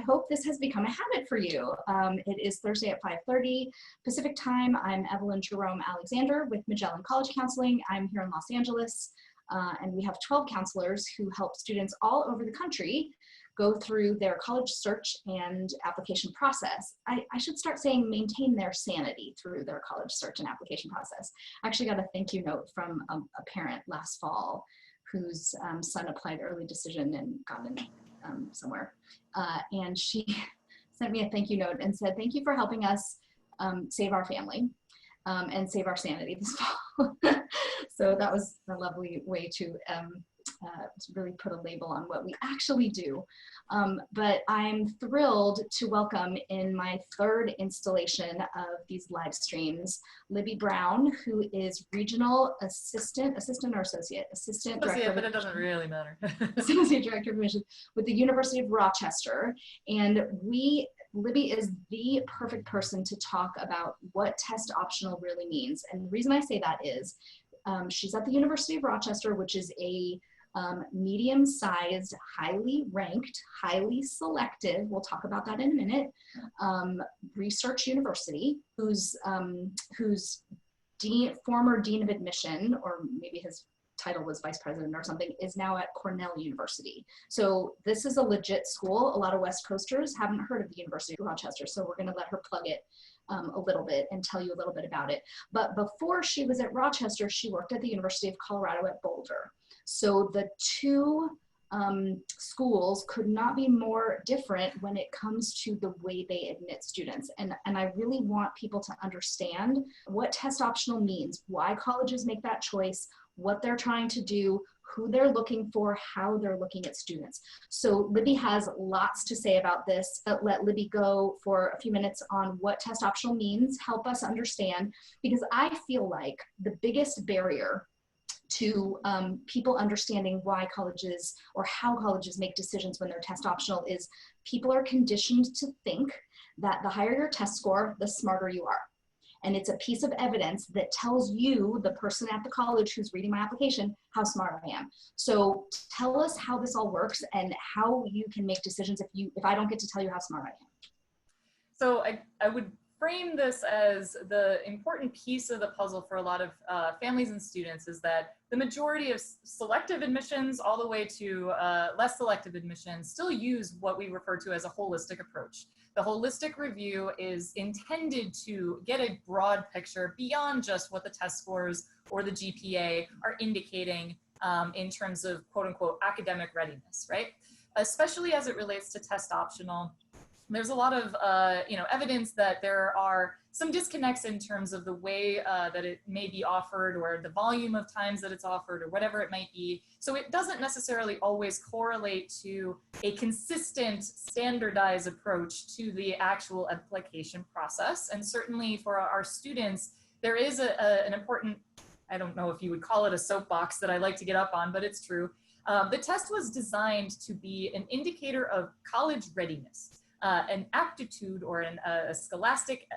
hope this has become a habit for you. It is Thursday at 5:30 Pacific time. I'm Evelyn Jerome Alexander with Magellan College Counseling. I'm here in Los Angeles, and we have 12 counselors who help students all over the country go through their college search and application process. I should start saying maintain their sanity through their college search and application process. I actually got a thank you note from a parent last fall whose son applied early decision and got in somewhere. And she sent me a thank you note and said, thank you for helping us save our family and save our sanity this fall. So that was a lovely way to really put a label on what we actually do. But I'm thrilled to welcome in my third installation of these live streams, Libby Browne, who is Regional Assistant Director, but it doesn't really matter. Associate Director of Admissions with the University of Rochester. And Libby is the perfect person to talk about what test optional really means. And the reason I say that is she's at the University of Rochester, which is a medium-sized, highly ranked, highly selective, we'll talk about that in a minute, research university whose former dean of admission, or maybe his title was vice president or something, is now at Cornell University. So this is a legit school. A lot of West Coasters haven't heard of the University of Rochester, so we're gonna let her plug it a little bit and tell you a little bit about it. But before she was at Rochester, she worked at the University of Colorado at Boulder. So the two schools could not be more different when it comes to the way they admit students. And I really want people to understand what test optional means, why colleges make that choice, what they're trying to do, who they're looking for, how they're looking at students. So Libby has lots to say about this. Let Libby go for a few minutes on what test optional means, help us understand, because I feel like the biggest barrier to people understanding why colleges or how colleges make decisions when they're test optional is people are conditioned to think that the higher your test score, the smarter you are. And it's a piece of evidence that tells you, the person at the college who's reading my application, how smart I am. So tell us how this all works and how you can make decisions if I don't get to tell you how smart I am. So I would frame this as the important piece of the puzzle for a lot of families and students is that the majority of selective admissions all the way to less selective admissions still use what we refer to as a holistic approach. The holistic review is intended to get a broad picture beyond just what the test scores or the GPA are indicating in terms of quote unquote academic readiness, right? Especially as it relates to test optional. There's a lot of evidence that there are some disconnects in terms of the way that it may be offered or the volume of times that it's offered or whatever it might be. So it doesn't necessarily always correlate to a consistent standardized approach to the actual application process. And certainly for our students, there is an important, I don't know if you would call it a soapbox that I like to get up on, but it's true. The test was designed to be an indicator of college readiness. An aptitude or a scholastic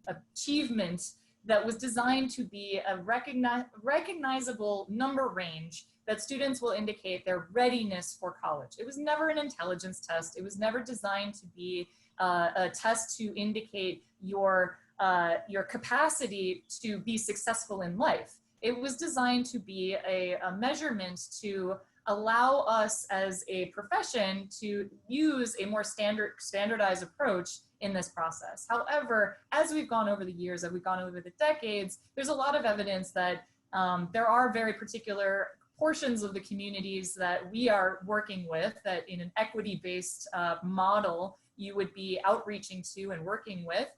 achievement that was designed to be a recognizable number range that students will indicate their readiness for college. It was never an intelligence test. It was never designed to be a test to indicate your capacity to be successful in life. It was designed to be a measurement to allow us as a profession to use a more standardized approach in this process. However, as we've gone over the years, as we've gone over the decades, there's a lot of evidence that there are very particular portions of the communities that we are working with that in an equity-based model you would be outreaching to and working with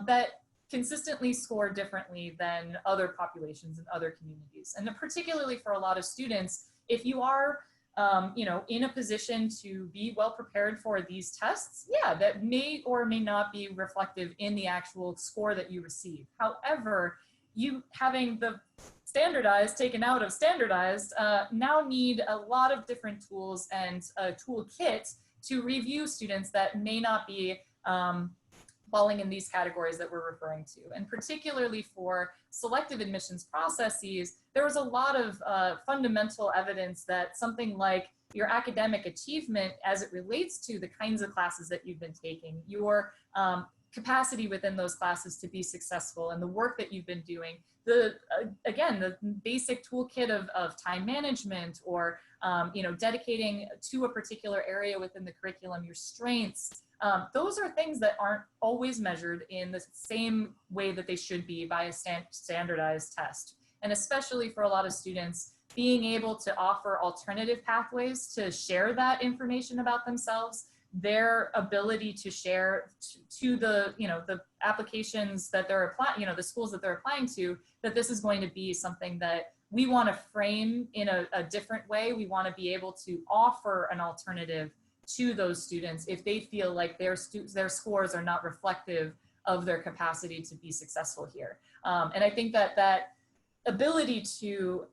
that consistently score differently than other populations in other communities. And particularly for a lot of students, if you are, in a position to be well prepared for these tests, yeah, that may or may not be reflective in the actual score that you receive. However, you having the standardized taken out of standardized now need a lot of different tools and a toolkit to review students that may not be falling in these categories that we're referring to. And particularly for selective admissions processes, there was a lot of fundamental evidence that something like your academic achievement as it relates to the kinds of classes that you've been taking, your capacity within those classes to be successful, and the work that you've been doing, again, the basic toolkit of time management, or dedicating to a particular area within the curriculum, your strengths, those are things that aren't always measured in the same way that they should be by a standardized test. And especially for a lot of students, being able to offer alternative pathways to share that information about themselves, their ability to share to the, the applications that they're applying, the schools that they're applying to, that this is going to be something that we want to frame in a different way. We want to be able to offer an alternative to those students if they feel like their scores are not reflective of their capacity to be successful here. And I think that ability to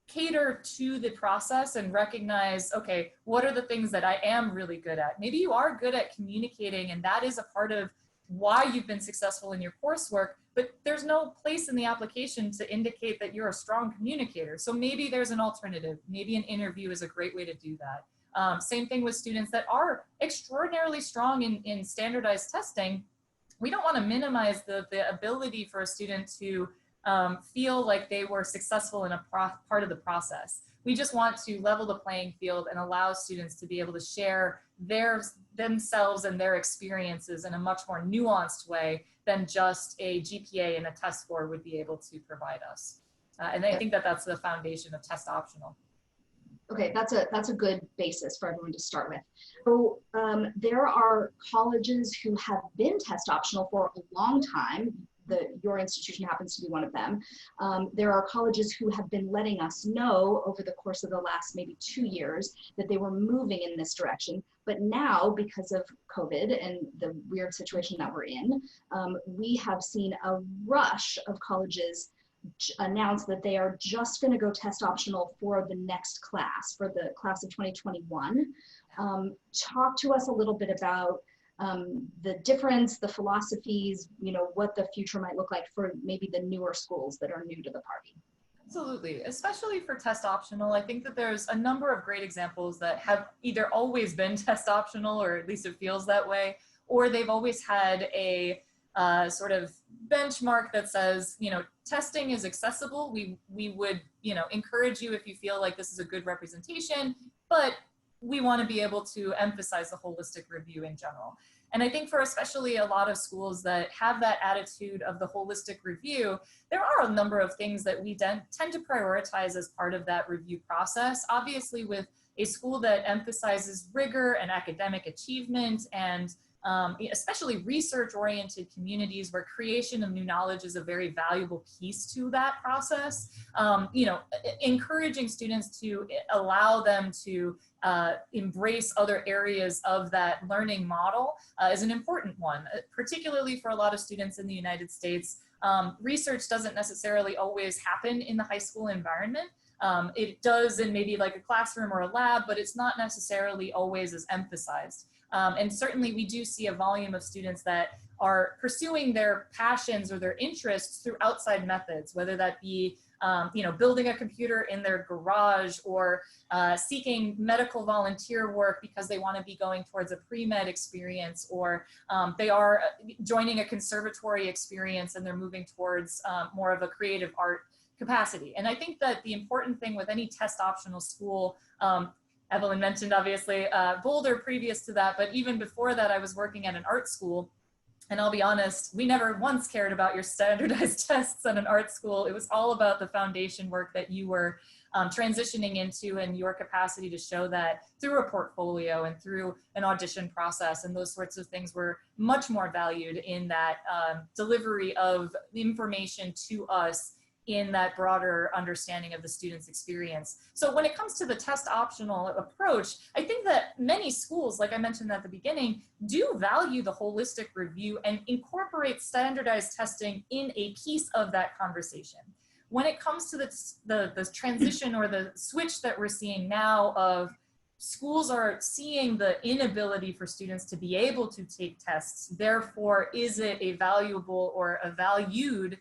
cater to the process and recognize, okay, what are the things that I am really good at? Maybe you are good at communicating, and that is a part of why you've been successful in your coursework, but there's no place in the application to indicate that you're a strong communicator. So maybe there's an alternative. Maybe an interview is a great way to do that. Same thing with students that are extraordinarily strong in standardized testing. We don't want to minimize the ability for a student to feel like they were successful in a part of the process. We just want to level the playing field and allow students to be able to share themselves and their experiences in a much more nuanced way than just a GPA and a test score would be able to provide us. And I think that that's the foundation of test optional. Okay, that's a good basis for everyone to start with. So there are colleges who have been test optional for a long time. Your institution happens to be one of them. There are colleges who have been letting us know over the course of the last maybe 2 years that they were moving in this direction. But now, because of COVID and the weird situation that we're in, we have seen a rush of colleges announce that they are just going to go test optional for the next class, for the class of 2021. Talk to us a little bit about the difference, the philosophies, what the future might look like for maybe the newer schools that are new to the party. Absolutely, especially for test optional. I think that there's a number of great examples that have either always been test optional, or at least it feels that way, or they've always had a sort of benchmark that says, testing is accessible. We would, encourage you if you feel like this is a good representation, but we want to be able to emphasize the holistic review in general. And I think for especially a lot of schools that have that attitude of the holistic review, there are a number of things that we tend to prioritize as part of that review process. Obviously, with a school that emphasizes rigor and academic achievement, and especially research-oriented communities where creation of new knowledge is a very valuable piece to that process, encouraging students to allow them to embrace other areas of that learning model is an important one, particularly for a lot of students in the United States. Research doesn't necessarily always happen in the high school environment. It does in maybe like a classroom or a lab, but it's not necessarily always as emphasized. And certainly we do see a volume of students that are pursuing their passions or their interests through outside methods, whether that be building a computer in their garage, or seeking medical volunteer work because they want to be going towards a pre-med experience, or they are joining a conservatory experience and they're moving towards more of a creative art capacity. And I think that the important thing with any test optional school, Evelyn mentioned obviously Boulder previous to that, but even before that I was working at an art school. And I'll be honest, we never once cared about your standardized tests at an art school. It was all about the foundation work that you were transitioning into, and your capacity to show that through a portfolio and through an audition process. And those sorts of things were much more valued in that delivery of information to us in that broader understanding of the student's experience. So when it comes to the test optional approach, I think that many schools, like I mentioned at the beginning, do value the holistic review and incorporate standardized testing in a piece of that conversation. When it comes to the transition or the switch that we're seeing now of schools are seeing the inability for students to be able to take tests. Therefore, is it a valuable or a valued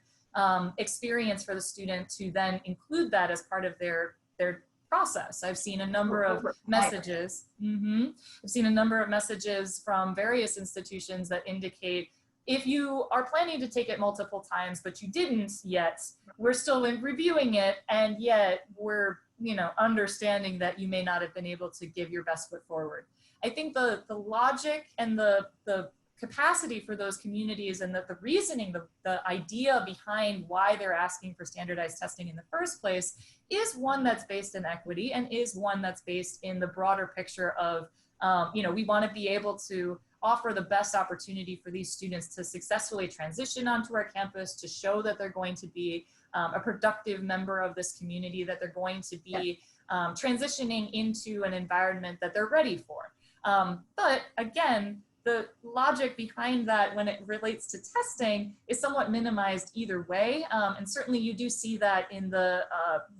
experience for the student to then include that as part of their process? I've seen a number of messages. I've seen a number of messages from various institutions that indicate if you are planning to take it multiple times, but you didn't yet, we're still reviewing it, and yet we're, you know, understanding that you may not have been able to give your best foot forward. I think the logic and the capacity for those communities and the reasoning, the idea behind why they're asking for standardized testing in the first place is one that's based in equity and is one that's based in the broader picture of, you know, we want to be able to offer the best opportunity for these students to successfully transition onto our campus, to show that they're going to be a productive member of this community, that they're going to be transitioning into an environment that they're ready for. But again, the logic behind that when it relates to testing is somewhat minimized either way. And certainly you do see that in the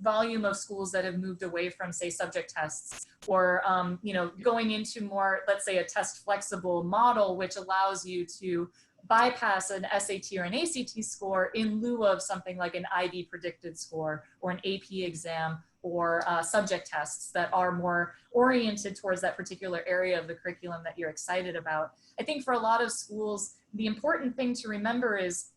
volume of schools that have moved away from, say, subject tests, or you know, going into more, let's say, a test flexible model, which allows you to bypass an SAT or an ACT score in lieu of something like an IB predicted score or an AP exam, or subject tests that are more oriented towards that particular area of the curriculum that you're excited about. I think for a lot of schools, the important thing to remember is,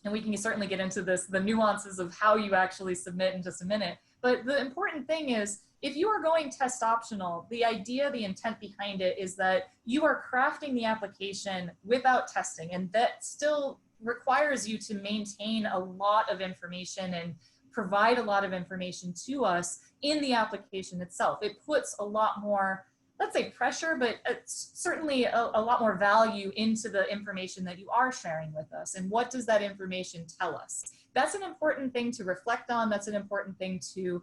and we can certainly get into this, the nuances of how you actually submit in just a minute, but the important thing is, if you are going test optional, the idea, the intent behind it is that you are crafting the application without testing, and that still requires you to maintain a lot of information and provide a lot of information to us in the application itself. It puts a lot more, let's say, pressure, but it's certainly a lot more value into the information that you are sharing with us. And what does that information tell us? That's an important thing to reflect on. That's an important thing to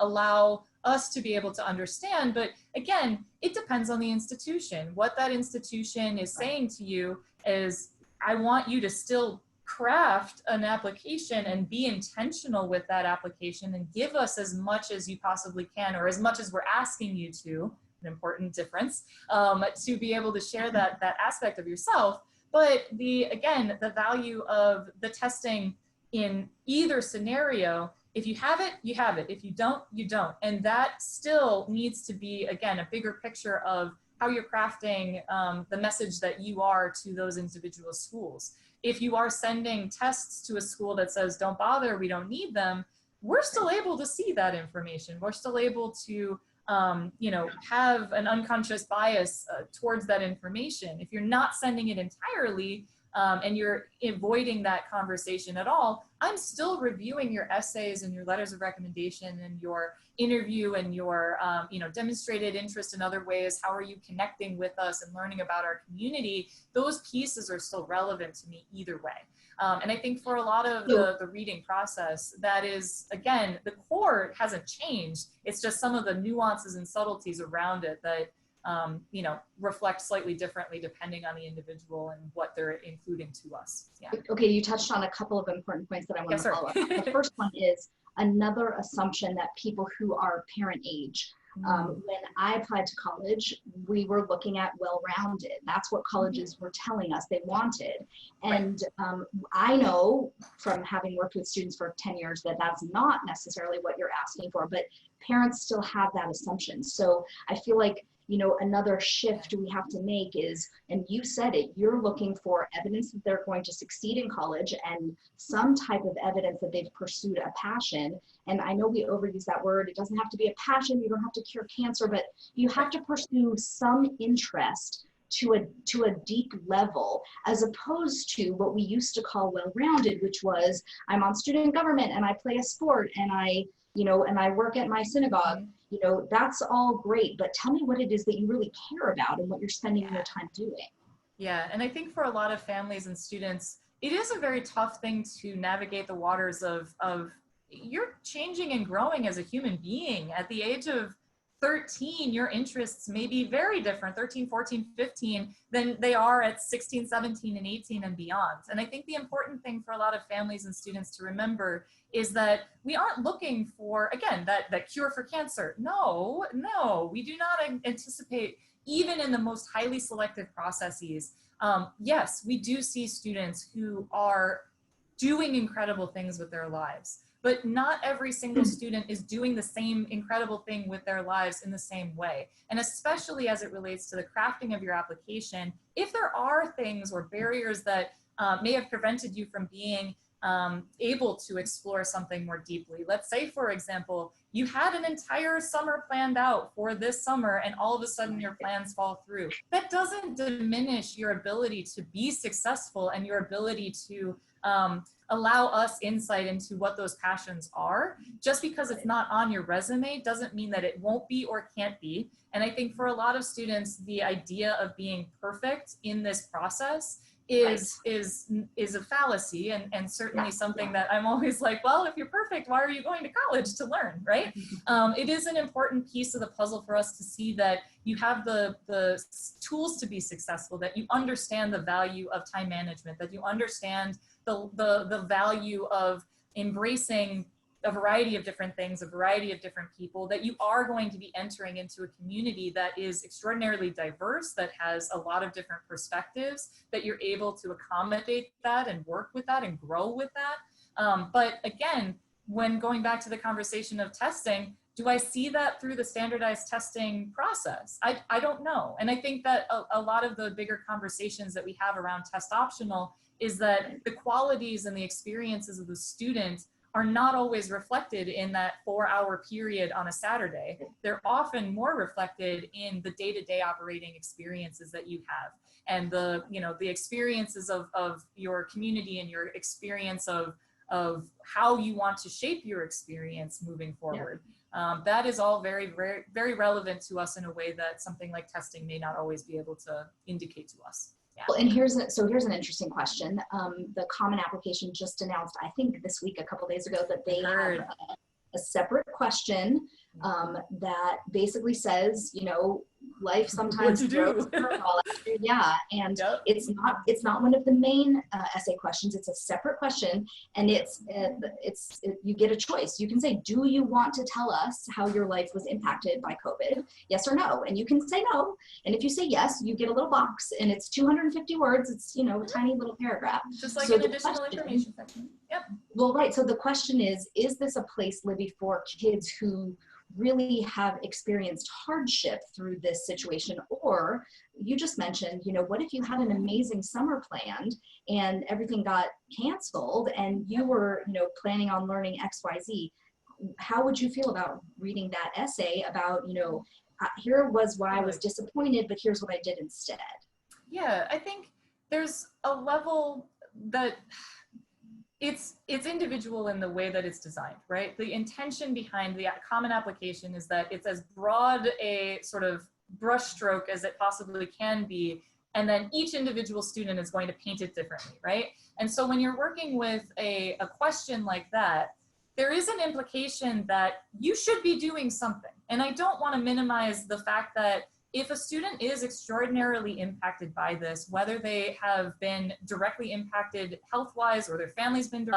allow us to be able to understand. But again, it depends on the institution. What that institution is saying to you is, I want you to still craft an application and be intentional with that application and give us as much as you possibly can, or as much as we're asking you to, an important difference, to be able to share that aspect of yourself. But again, the value of the testing in either scenario, if you have it, you have it. If you don't, you don't. And that still needs to be, again, a bigger picture of how you're crafting the message that you are to those individual schools. If you are sending tests to a school that says, don't bother, we don't need them, we're still able to see that information. We're still able to you know, have an unconscious bias towards that information. If you're not sending it entirely and you're avoiding that conversation at all, I'm still reviewing your essays and your letters of recommendation and your interview and your you know, demonstrated interest in other ways. How are you connecting with us and learning about our community? Those pieces are still relevant to me either way. And I think for a lot of the reading process, that is, again, the core hasn't changed. It's just some of the nuances and subtleties around it that, you know, reflect slightly differently depending on the individual and what they're including to us. Yeah. Okay, you touched on a couple of important points that I want to follow up. The first one is another assumption that people who are parent age, when I applied to college, we were looking at well-rounded. That's what colleges were telling us they wanted. And I know from having worked with students for 10 years that that's not necessarily what you're asking for, but parents still have that assumption. So I feel like, you know, another shift we have to make is, and you said it, you're looking for evidence that they're going to succeed in college and some type of evidence that they've pursued a passion. And I know we overuse that word. It doesn't have to be a passion. You don't have to cure cancer, but you have to pursue some interest to a deep level, as opposed to what we used to call well-rounded, which was, I'm on student government and I play a sport and I work at my synagogue. You know, that's all great, but tell me what it is that you really care about and what you're spending your time doing. Yeah, and I think for a lot of families and students, it is a very tough thing to navigate the waters of you're changing and growing as a human being at the age of 13, your interests may be very different, 13, 14, 15, than they are at 16, 17, and 18 and beyond. And I think the important thing for a lot of families and students to remember is that we aren't looking for, again, that cure for cancer. No, we do not anticipate, even in the most highly selective processes. Yes, we do see students who are doing incredible things with their lives, but not every single student is doing the same incredible thing with their lives in the same way. And especially as it relates to the crafting of your application, if there are things or barriers that may have prevented you from being able to explore something more deeply. Let's say, for example, you had an entire summer planned out for this summer and all of a sudden your plans fall through. That doesn't diminish your ability to be successful and your ability to allow us insight into what those passions are. Just because it's not on your resume doesn't mean that it won't be or can't be. And I think for a lot of students, the idea of being perfect in this process is a fallacy, and certainly something that I'm always like, well, if you're perfect, why are you going to college to learn, right? It is an important piece of the puzzle for us to see that you have the tools to be successful, that you understand the value of time management, that you understand the value of embracing a variety of different things, a variety of different people, that you are going to be entering into a community that is extraordinarily diverse, that has a lot of different perspectives, that you're able to accommodate that and work with that and grow with that. But again, when going back to the conversation of testing, do I see that through the standardized testing process? I don't know. And I think that a lot of the bigger conversations that we have around test optional is that the qualities and the experiences of the student are not always reflected in that 4-hour period on a Saturday. They're often more reflected in the day-to-day operating experiences that you have, and the experiences of your community and your experience of how you want to shape your experience moving forward. Yeah. That is all very, very, very relevant to us in a way that something like testing may not always be able to indicate to us. Yeah. Well, and here's an interesting question. The Common Application just announced, I think this week, a couple days ago, that they have a separate question that basically says, life sometimes throws curveballs. Yeah, and it's not one of the main essay questions. It's a separate question, and you get a choice. You can say, do you want to tell us how your life was impacted by COVID? Yes or no. And you can say no. And if you say yes, you get a little box, and it's 250 words. It's a tiny little paragraph. Just like an additional information section. Yep. Well, right. So the question is this a place, Libby, for kids who really have experienced hardship through this situation? Or you just mentioned, what if you had an amazing summer planned and everything got canceled and you were, planning on learning XYZ? How would you feel about reading that essay about, here was why I was disappointed, but here's what I did instead? Yeah, I think there's a level that it's individual in the way that it's designed, right? The intention behind the Common Application is that it's as broad a sort of brushstroke as it possibly can be, and then each individual student is going to paint it differently, right? And so when you're working with a question like that, there is an implication that you should be doing something. And I don't want to minimize the fact that if a student is extraordinarily impacted by this, whether they have been directly impacted health-wise or their family's been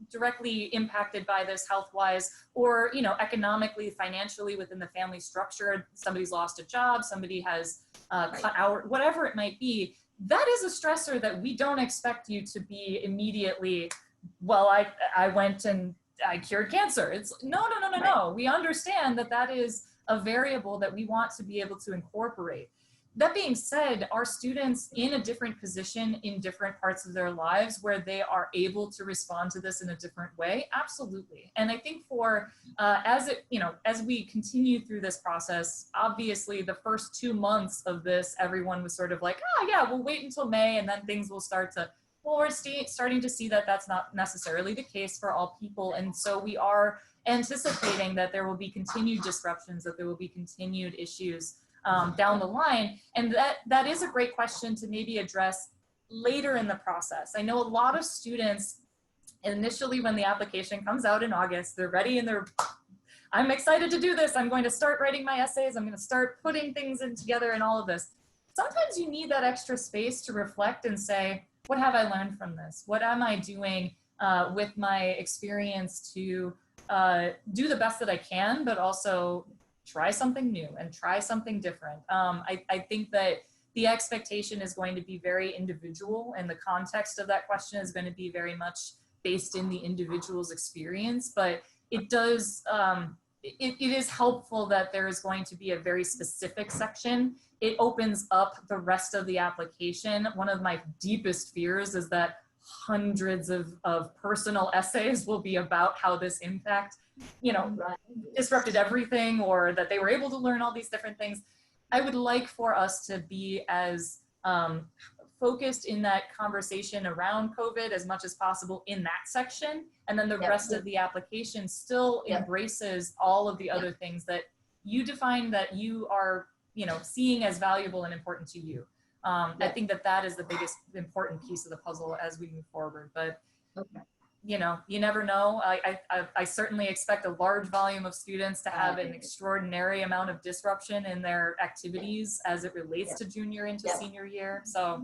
directly impacted by this health-wise, or economically, financially within the family structure, somebody's lost a job, somebody has cut out, whatever it might be, that is a stressor that we don't expect you to be immediately, well, I went and I cured cancer. It's no. We understand that is a variable that we want to be able to incorporate. That being said, are students in a different position in different parts of their lives where they are able to respond to this in a different way? Absolutely. And I think as we continue through this process, obviously the first 2 months of this, everyone was sort of like, oh yeah, we'll wait until May and then things will start to, well, we're starting to see that that's not necessarily the case for all people. And so we are anticipating that there will be continued disruptions, that there will be continued issues down the line. And that is a great question to maybe address later in the process. I know a lot of students, initially when the application comes out in August, they're ready and they're I'm excited to do this. I'm going to start writing my essays. I'm going to start putting things in together and all of this. Sometimes you need that extra space to reflect and say, what have I learned from this? What am I doing with my experience to do the best that I can, but also try something new and try something different. I think that the expectation is going to be very individual, and the context of that question is going to be very much based in the individual's experience, but it does, it is helpful that there is going to be a very specific section. It opens up the rest of the application. One of my deepest fears is that hundreds of personal essays will be about how this impact, disrupted everything, or that they were able to learn all these different things. I would like for us to be as focused in that conversation around COVID as much as possible in that section. And then the rest of the application still embraces all of the other things that you define that you are, seeing as valuable and important to you. I think that is the biggest important piece of the puzzle as we move forward. But you never know. I certainly expect a large volume of students to have an extraordinary amount of disruption in their activities as it relates to junior into senior year. So,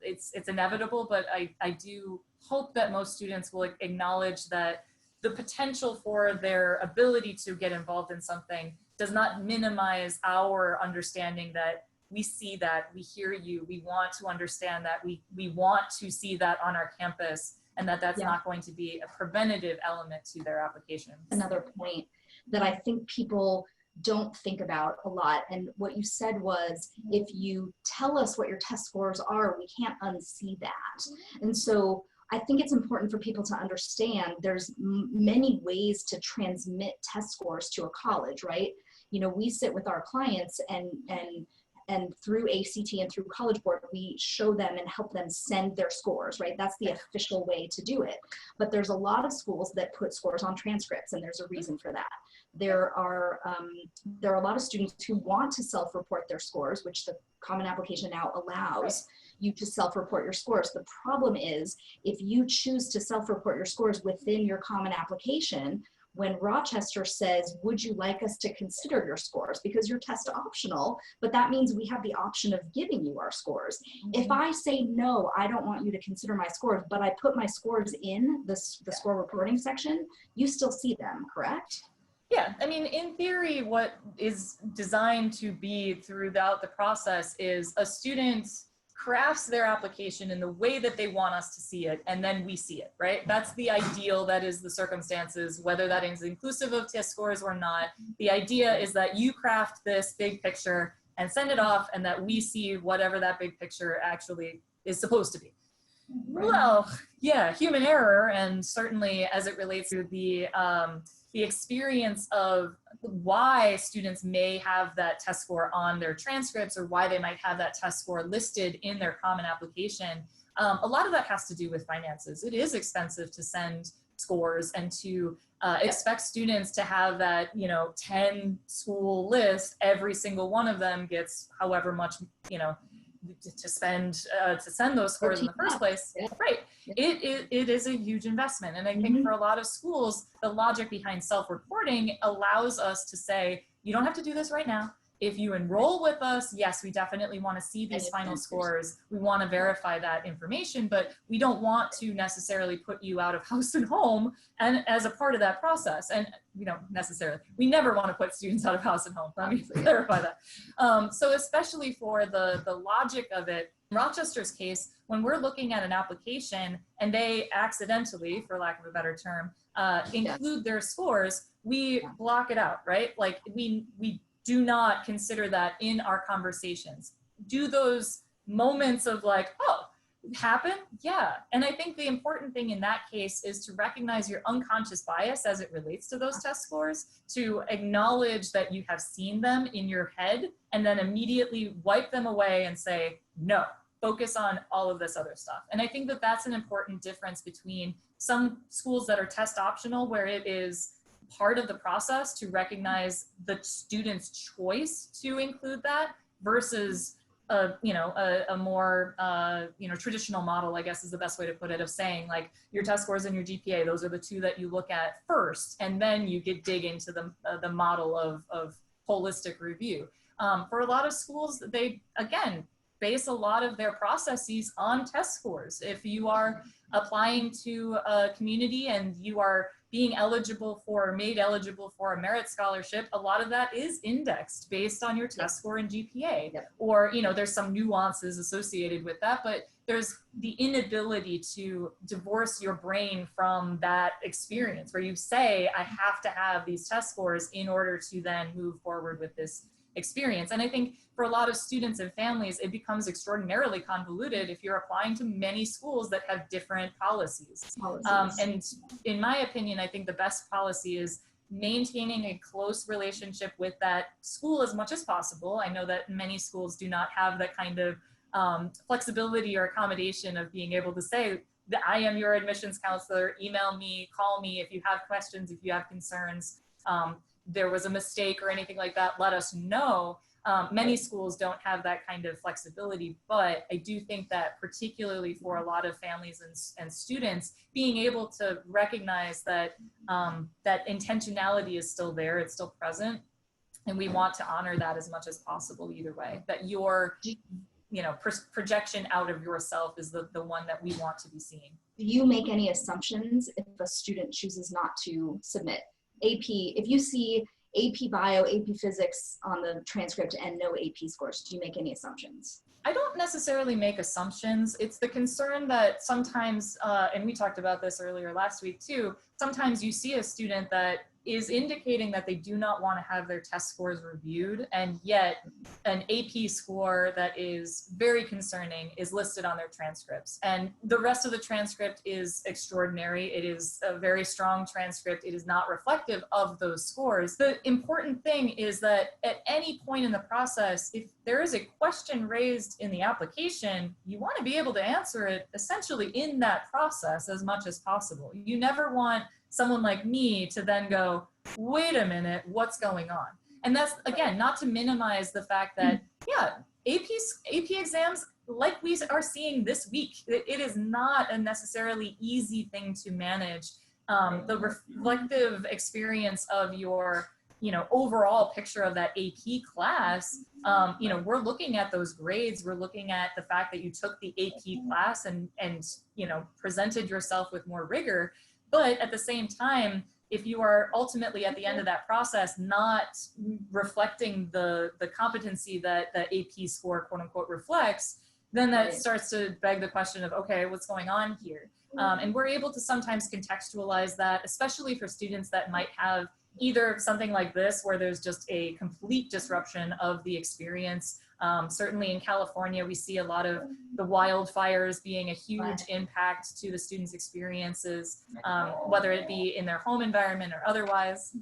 it's inevitable, but I do hope that most students will acknowledge that the potential for their ability to get involved in something does not minimize our understanding that we see that, we hear you, we want to understand that, we want to see that on our campus, and that's not going to be a preventative element to their application. Another point that I think people don't think about a lot, and what you said was, if you tell us what your test scores are, we can't unsee that. And so I think it's important for people to understand there's many ways to transmit test scores to a college, right? We sit with our clients and through ACT and through College Board, we show them and help them send their scores, right? That's the official way to do it. But there's a lot of schools that put scores on transcripts, and there's a reason for that. There are a lot of students who want to self-report their scores, which the Common Application now allows you to self-report your scores. The problem is, if you choose to self-report your scores within your Common Application, when Rochester says, would you like us to consider your scores? Because you're test optional, but that means we have the option of giving you our scores. If I say, no, I don't want you to consider my scores, but I put my scores in the score reporting section, you still see them, correct? Yeah, I mean, in theory, what is designed to be throughout the process is a student crafts their application in the way that they want us to see it, and then we see it, right? That's the ideal, that is the circumstances, whether that is inclusive of test scores or not. The idea is that you craft this big picture and send it off, and that we see whatever that big picture actually is supposed to be. Well, yeah, human error, and certainly as it relates to the experience of why students may have that test score on their transcripts, or why they might have that test score listed in their Common Application. A lot of that has to do with finances. It is expensive to send scores and to expect students to have that 10 school list. Every single one of them gets however much to spend to send those scores in the first place. Right. It is a huge investment. And I think for a lot of schools, the logic behind self-reporting allows us to say, you don't have to do this right now. If you enroll with us, yes, we definitely want to see these final scores. We want to verify that information, but we don't want to necessarily put you out of house and home and as a part of that process. And we never want to put students out of house and home. Let me clarify that. So especially for the logic of it, in Rochester's case, when we're looking at an application and they accidentally, for lack of a better term, include their scores, we block it out, right? Like we do not consider that in our conversations. Do those moments of like, oh, happen? Yeah. And I think the important thing in that case is to recognize your unconscious bias as it relates to those test scores, to acknowledge that you have seen them in your head, and then immediately wipe them away and say, no, focus on all of this other stuff. And I think that that's an important difference between some schools that are test optional, where it is part of the process to recognize the student's choice to include that, versus a more traditional model, I guess is the best way to put it, of saying like your test scores and your GPA, those are the two that you look at first, and then you dig into the model of holistic review. For a lot of schools, they again base a lot of their processes on test scores. If you are applying to a community and you are being made eligible for a merit scholarship, a lot of that is indexed based on your test score and GPA. Yep. Or, there's some nuances associated with that, but there's the inability to divorce your brain from that experience where you say, I have to have these test scores in order to then move forward with this experience. And I think for a lot of students and families, it becomes extraordinarily convoluted if you're applying to many schools that have different policies. And in my opinion, I think the best policy is maintaining a close relationship with that school as much as possible. I know that many schools do not have that kind of flexibility or accommodation of being able to say that I am your admissions counselor, email me, call me if you have questions, if you have concerns. There was a mistake or anything like that, let us know. Many schools don't have that kind of flexibility, but I do think that particularly for a lot of families and students, being able to recognize that that intentionality is still there, it's still present, and we want to honor that as much as possible either way, that your projection out of yourself is the one that we want to be seeing. Do you make any assumptions if a student chooses not to submit? AP, if you see AP Bio, AP Physics on the transcript and no AP scores, do you make any assumptions? I don't necessarily make assumptions. It's the concern that sometimes, and we talked about this earlier last week too, sometimes you see a student that is indicating that they do not want to have their test scores reviewed, and yet an AP score that is very concerning is listed on their transcripts. And the rest of the transcript is extraordinary. It is a very strong transcript. It is not reflective of those scores. The important thing is that at any point in the process, if there is a question raised in the application, you want to be able to answer it essentially in that process as much as possible. You never want someone like me to then go, wait a minute, what's going on? And that's, again, not to minimize the fact that, yeah, AP exams, like we are seeing this week, it is not a necessarily easy thing to manage. The reflective experience of your, overall picture of that AP class, we're looking at those grades, we're looking at the fact that you took the AP class and presented yourself with more rigor. But at the same time, if you are ultimately at the end of that process not reflecting the competency that the AP score, quote unquote, reflects, then that starts to beg the question of, okay, what's going on here? And we're able to sometimes contextualize that, especially for students that might have either something like this, where there's just a complete disruption of the experience. Certainly in California, we see a lot of the wildfires being a huge impact to the students' experiences, whether it be in their home environment or otherwise.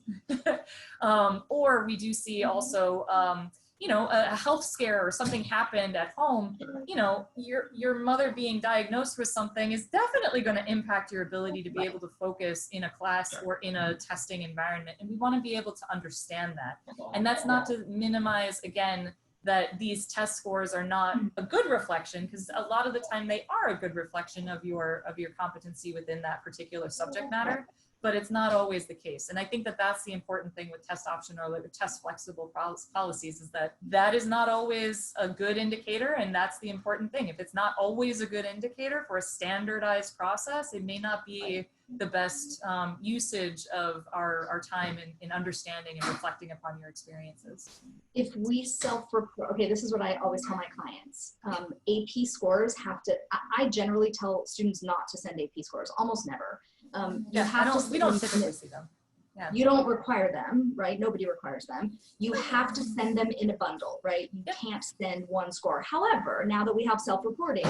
Or we do see also, a health scare or something happened at home. Your mother being diagnosed with something is definitely going to impact your ability to be able to focus in a class or in a testing environment. And we want to be able to understand that. And that's not to minimize, again, that these test scores are not a good reflection, because a lot of the time they are a good reflection of your competency within that particular subject matter, but it's not always the case. And I think that that's the important thing with test option or like the test flexible policies, is that is not always a good indicator. And that's the important thing. If it's not always a good indicator for a standardized process, it may not be the best usage of our time in understanding and reflecting upon your experiences. If we self-report, okay, this is what I always tell my clients. AP scores have to, I generally tell students not to send AP scores, almost never. We don't typically see them. Yeah. You don't require them, right? Nobody requires them. You have to send them in a bundle, right? You can't send one score. However, now that we have self-reporting,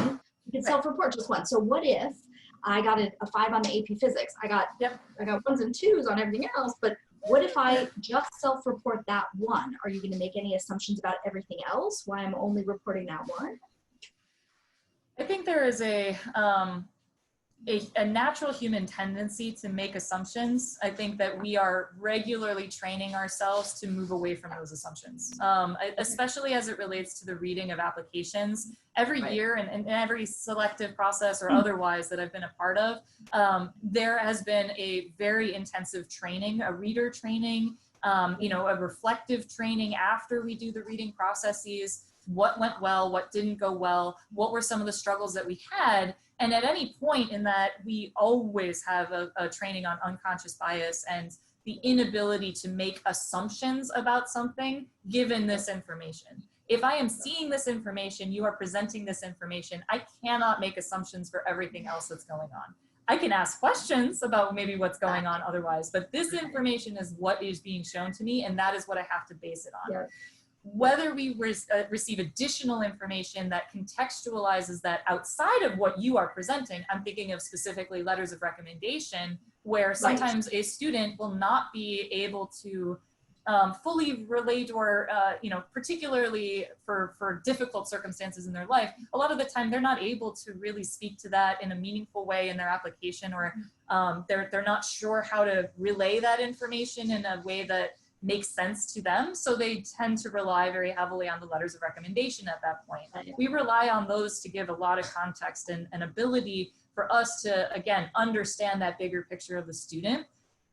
you can self-report just one. So what if I got a 5 on the AP Physics? I got 1s and 2s on everything else, but what if I just self-report that one? Are you going to make any assumptions about everything else? Why I'm only reporting that one? I think there is a natural human tendency to make assumptions. I think that we are regularly training ourselves to move away from those assumptions, especially as it relates to the reading of applications. Every year and every selective process or otherwise that I've been a part of, there has been a very intensive training, a reader training, a reflective training after we do the reading processes. What went well, what didn't go well, what were some of the struggles that we had. And at any point in that, we always have a training on unconscious bias and the inability to make assumptions about something given this information. If I am seeing this information, you are presenting this information, I cannot make assumptions for everything else that's going on. I can ask questions about maybe what's going on otherwise, but this information is what is being shown to me, and that is what I have to base it on. Whether we receive additional information that contextualizes that outside of what you are presenting, I'm thinking of specifically letters of recommendation, where sometimes a student will not be able to fully relate or, particularly for difficult circumstances in their life, a lot of the time they're not able to really speak to that in a meaningful way in their application, or they're not sure how to relay that information in a way that makes sense to them. So they tend to rely very heavily on the letters of recommendation at that point. We rely on those to give a lot of context and ability for us to, again, understand that bigger picture of the student.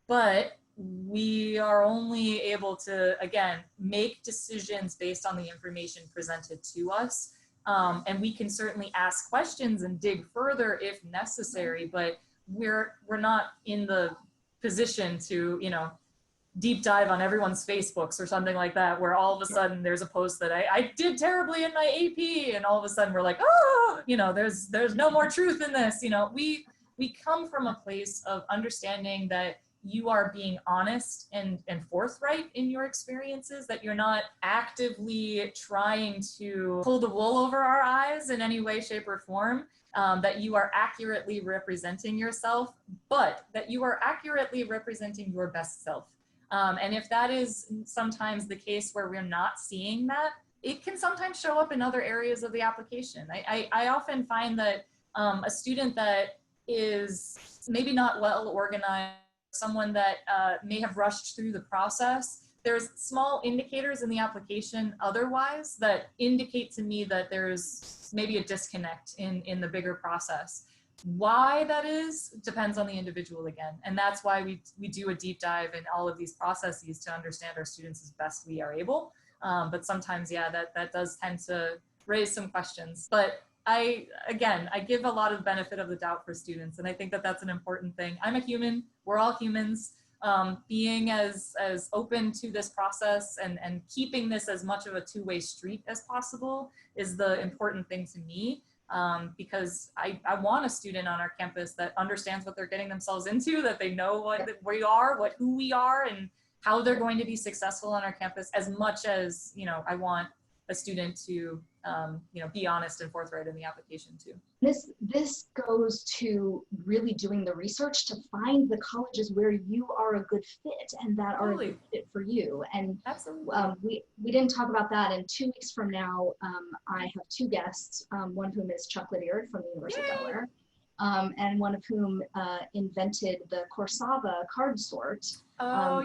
But we are only able to, again, make decisions based on the information presented to us. And we can certainly ask questions and dig further if necessary, but we're not in the position to, deep dive on everyone's Facebooks or something like that, where all of a sudden there's a post that I did terribly in my AP, and all of a sudden we're like, oh, there's no more truth in this. We come from a place of understanding that you are being honest and forthright in your experiences, that you're not actively trying to pull the wool over our eyes in any way, shape, or form, that you are accurately representing yourself, but that you are accurately representing your best self. And if that is sometimes the case where we're not seeing that, it can sometimes show up in other areas of the application. I often find that a student that is maybe not well organized, someone that may have rushed through the process, there's small indicators in the application otherwise that indicate to me that there's maybe a disconnect in the bigger process. Why that is depends on the individual again. And that's why we do a deep dive in all of these processes to understand our students as best we are able. But sometimes, that does tend to raise some questions. But I give a lot of benefit of the doubt for students. And I think that that's an important thing. I'm a human, we're all humans. Being as open to this process and keeping this as much of a two-way street as possible is the important thing to me. Because I want a student on our campus that understands what they're getting themselves into, that they know what we are, who we are, and how they're going to be successful on our campus, as much as, I want a student to, be honest and forthright in the application too. This goes to really doing the research to find the colleges where you are a good fit and that are a good fit for you. And absolutely, we didn't talk about that. And 2 weeks from now, I have 2 guests, one of whom is Chuck Lydiard from the University of Delaware, and one of whom invented the Corsava card sort.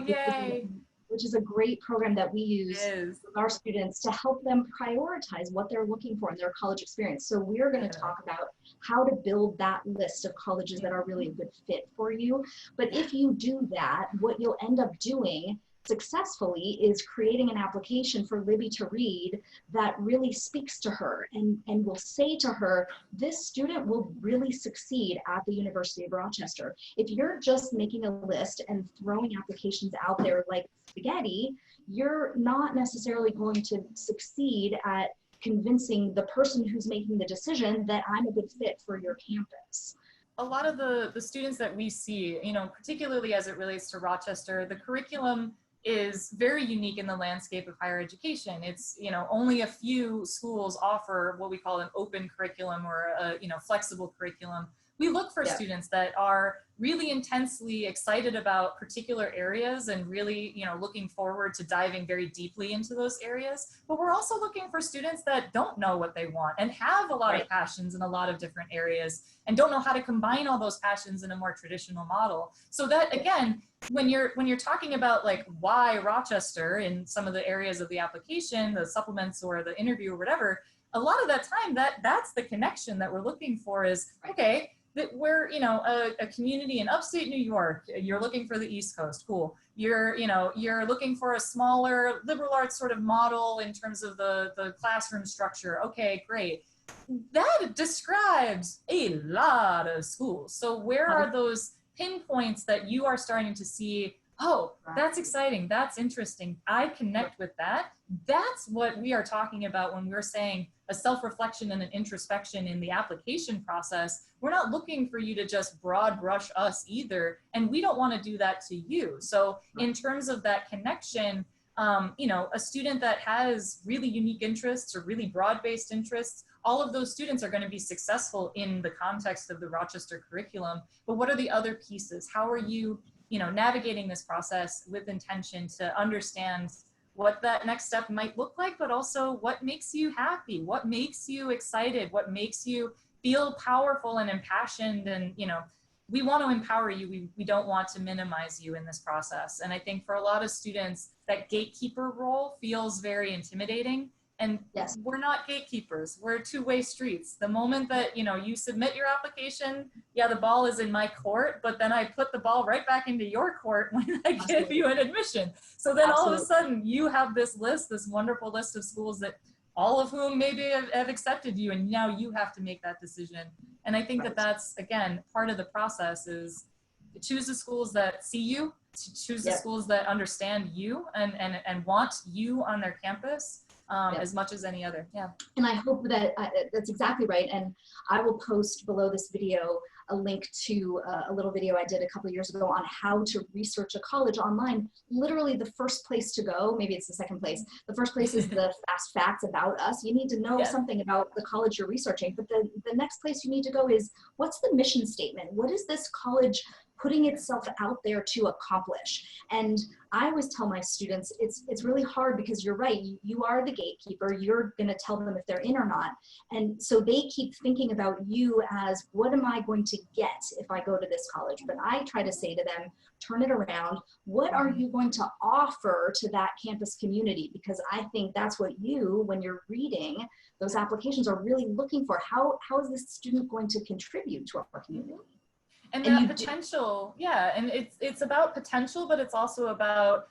Yay! Which is a great program that we use with our students to help them prioritize what they're looking for in their college experience. So we're going to talk about how to build that list of colleges that are really a good fit for you. But if you do that, what you'll end up doing successfully is creating an application for Libby to read that really speaks to her and will say to her, this student will really succeed at the University of Rochester. If you're just making a list and throwing applications out there like spaghetti, you're not necessarily going to succeed at convincing the person who's making the decision that I'm a good fit for your campus. A lot of the students that we see, particularly as it relates to Rochester, the curriculum is very unique in the landscape of higher education. It's, only a few schools offer what we call an open curriculum or a, flexible curriculum. we look for Yeah. students that are really intensely excited about particular areas and really, looking forward to diving very deeply into those areas. But we're also looking for students that don't know what they want and have a lot Right. of passions in a lot of different areas and don't know how to combine all those passions in a more traditional model. So that, again, when you're talking about like why Rochester in some of the areas of the application, the supplements or the interview or whatever, a lot of that time that's the connection that we're looking for is, okay, that we're, a community in upstate New York, you're looking for the East Coast, cool. You're looking for a smaller liberal arts sort of model in terms of the classroom structure. Okay, great. That describes a lot of schools. So where are those pinpoints that you are starting to see, oh, that's exciting, that's interesting, I connect with that? That's what we are talking about when we're saying a self-reflection and an introspection in the application process. We're not looking for you to just broad brush us either, and we don't want to do that to you. So in terms of that connection, a student that has really unique interests or really broad-based interests, all of those students are going to be successful in the context of the Rochester curriculum. But what are the other pieces? How are you, navigating this process with intention to understand what that next step might look like, but also what makes you happy, what makes you excited, what makes you feel powerful and impassioned? And, we want to empower you. We don't want to minimize you in this process. And I think for a lot of students, that gatekeeper role feels very intimidating. And Yes. We're not gatekeepers. We're two-way streets. The moment that, you submit your application, yeah, the ball is in my court, but then I put the ball right back into your court when I give you an admission. So then all of a sudden you have this list, this wonderful list of schools that all of whom maybe have accepted you, and now you have to make that decision. And I think that that's, again, part of the process is to choose the schools that see you, to choose the schools that understand you and want you on their campus. As much as any other. Yeah. And I hope that that's exactly right. And I will post below this video a link to a little video I did a couple of years ago on how to research a college online. Literally the first place to go, maybe it's the second place. The first place is the fast facts about us. You need to know something about the college you're researching. But the next place you need to go is, what's the mission statement? What is this college putting itself out there to accomplish? And I always tell my students, it's really hard because you're right, you are the gatekeeper, you're gonna tell them if they're in or not. And so they keep thinking about you as, what am I going to get if I go to this college? But I try to say to them, turn it around. What are you going to offer to that campus community? Because I think that's what you, when you're reading those applications, are really looking for. How is this student going to contribute to our community? And that potential, and it's about potential, but it's also about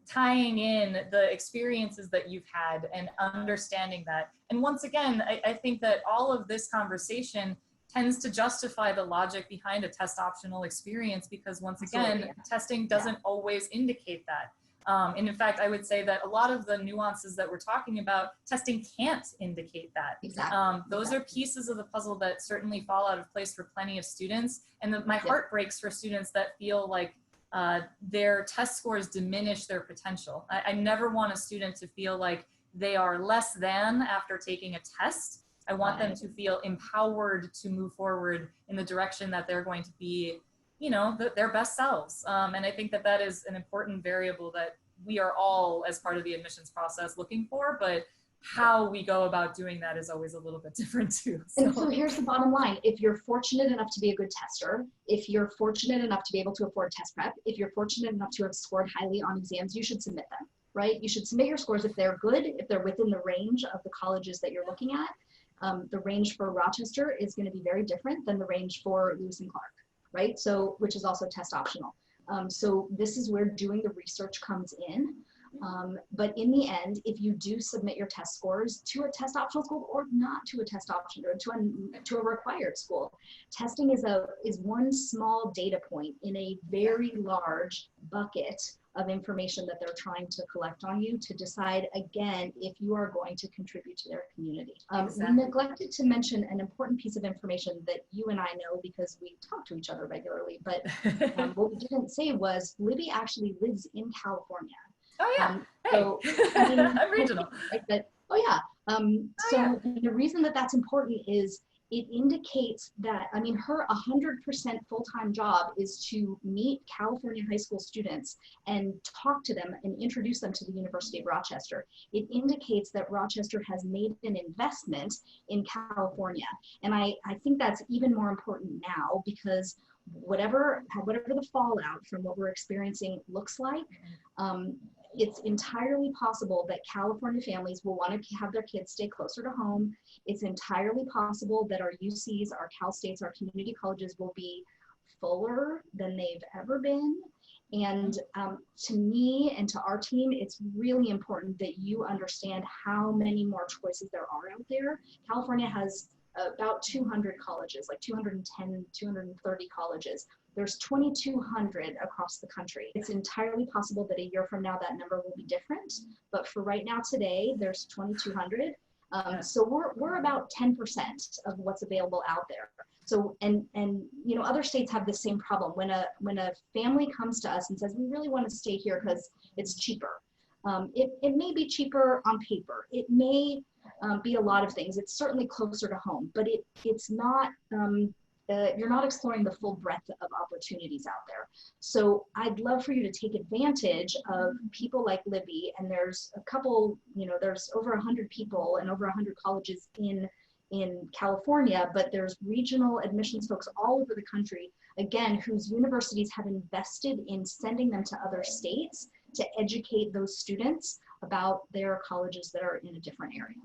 tying in the experiences that you've had and understanding that. And once again, I think that all of this conversation tends to justify the logic behind a test optional experience, because once again, testing doesn't always indicate that. And in fact, I would say that a lot of the nuances that we're talking about, testing can't indicate that. Exactly. Those are pieces of the puzzle that certainly fall out of place for plenty of students. And my heart breaks for students that feel like their test scores diminish their potential. I never want a student to feel like they are less than after taking a test. I want them to feel empowered to move forward in the direction that they're going to be, their best selves. And I think that is an important variable that we are all, as part of the admissions process, looking for, but how we go about doing that is always a little bit different too. And so here's the bottom line. If you're fortunate enough to be a good tester, if you're fortunate enough to be able to afford test prep, if you're fortunate enough to have scored highly on exams, you should submit them, right? You should submit your scores if they're good, if they're within the range of the colleges that you're looking at. The range for Rochester is going to be very different than the range for Lewis and Clark, right? So, which is also test optional. So this is where doing the research comes in. But in the end, if you do submit your test scores to a test optional school or not to a test option or to a required school, testing is one small data point in a very large bucket of information that they're trying to collect on you to decide, again, if you are going to contribute to their community. We neglected to mention an important piece of information that you and I know because we talk to each other regularly, but what we didn't say was Libby actually lives in California. Oh yeah, so, I mean, I'm regional. Right, but, the reason that that's important is it indicates that, I mean, her 100% full-time job is to meet California high school students and talk to them and introduce them to the University of Rochester. It indicates that Rochester has made an investment in California. And I think that's even more important now, because whatever the fallout from what we're experiencing looks like, it's entirely possible that California families will want to have their kids stay closer to home. It's entirely possible that our UCs, our Cal States, our community colleges will be fuller than they've ever been. And to me and to our team, it's really important that you understand how many more choices there are out there. California has about 200 colleges, like 210, 230 colleges. There's 2,200 across the country. It's entirely possible that a year from now that number will be different, but for right now today, there's 2,200. So we're about 10% of what's available out there. So, and you know, other states have the same problem. When a family comes to us and says, we really want to stay here because it's cheaper. It may be cheaper on paper. It may be a lot of things. It's certainly closer to home, but it's not, you're not exploring the full breadth of opportunities out there. So I'd love for you to take advantage of people like Libby, and there's a couple, you know, there's over 100 people and over 100 colleges in California, but there's regional admissions folks all over the country, again, whose universities have invested in sending them to other states to educate those students about their colleges that are in a different area.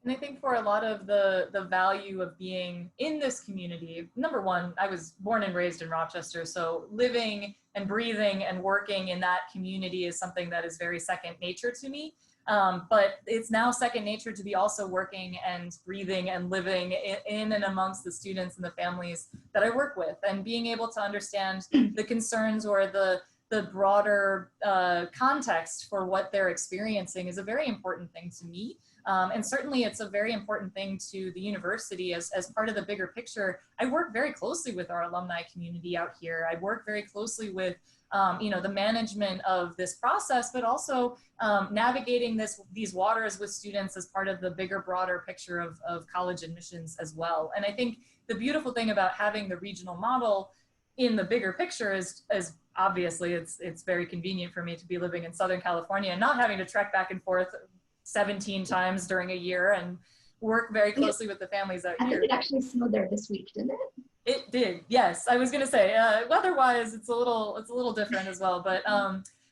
And I think for a lot of the value of being in this community, number one, I was born and raised in Rochester, so living and breathing and working in that community is something that is very second nature to me. But it's now second nature to be also working and breathing and living in and amongst the students and the families that I work with, and being able to understand the concerns or the broader context for what they're experiencing is a very important thing to me. And certainly it's a very important thing to the university as part of the bigger picture. I work very closely with our alumni community out here. I work very closely with you know, the management of this process, but also navigating these waters with students as part of the bigger, broader picture of college admissions as well. And I think the beautiful thing about having the regional model in the bigger picture is obviously it's very convenient for me to be living in Southern California and not having to trek back and forth 17 times during a year and work very closely with the families out here. It actually snowed there this week, didn't it? It did, yes. I was going to say, weather-wise, it's a little different as well. But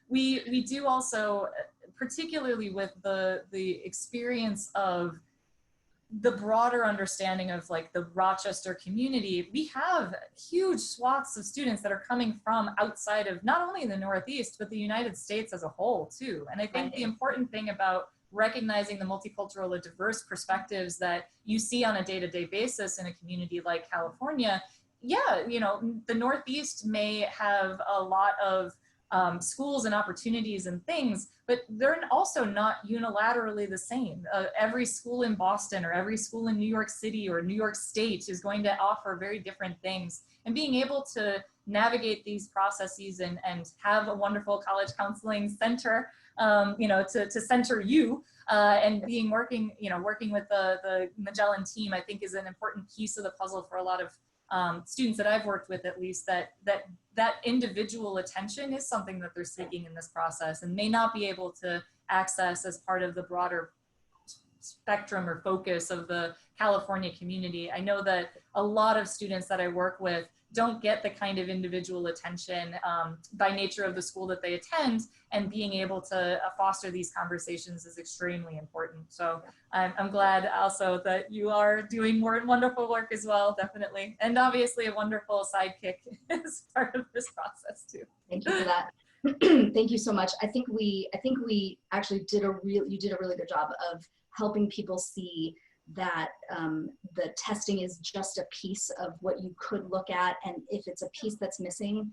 we do also, particularly with the experience of the broader understanding of like the Rochester community, we have huge swaths of students that are coming from outside of not only the Northeast, but the United States as a whole too. And I think the important thing about recognizing the multicultural and diverse perspectives that you see on a day-to-day basis in a community like California, yeah, you know, the Northeast may have a lot of schools and opportunities and things, but they're also not unilaterally the same. Every school in Boston or every school in New York City or New York State is going to offer very different things. And being able to navigate these processes and have a wonderful college counseling center, you know, to center you and working with the Magellan team, I think is an important piece of the puzzle for a lot of students that I've worked with, at least, that individual attention is something that they're seeking in this process and may not be able to access as part of the broader spectrum or focus of the California community. I know that a lot of students that I work with don't get the kind of individual attention by nature of the school that they attend, and being able to foster these conversations is extremely important. So I'm glad also that you are doing more wonderful work as well, definitely. And obviously a wonderful sidekick as part of this process too. Thank you for that. Thank you so much. I think we actually you did a really good job of helping people see that the testing is just a piece of what you could look at, and if it's a piece that's missing,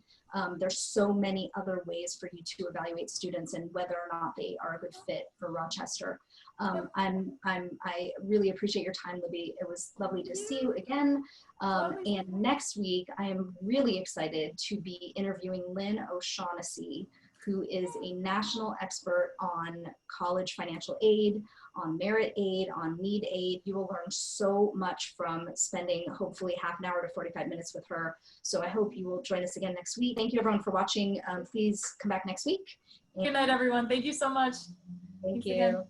there's so many other ways for you to evaluate students and whether or not they are a good fit for Rochester. I really appreciate your time, Libby. It was lovely to see you again. And next week, I am really excited to be interviewing Lynn O'Shaughnessy, who is a national expert on college financial aid, on merit aid, on need aid. You will learn so much from spending hopefully half an hour to 45 minutes with her. So I hope you will join us again next week. Thank you everyone for watching. Please come back next week. Good night, everyone. Thank you so much. Thank Thanks you. again.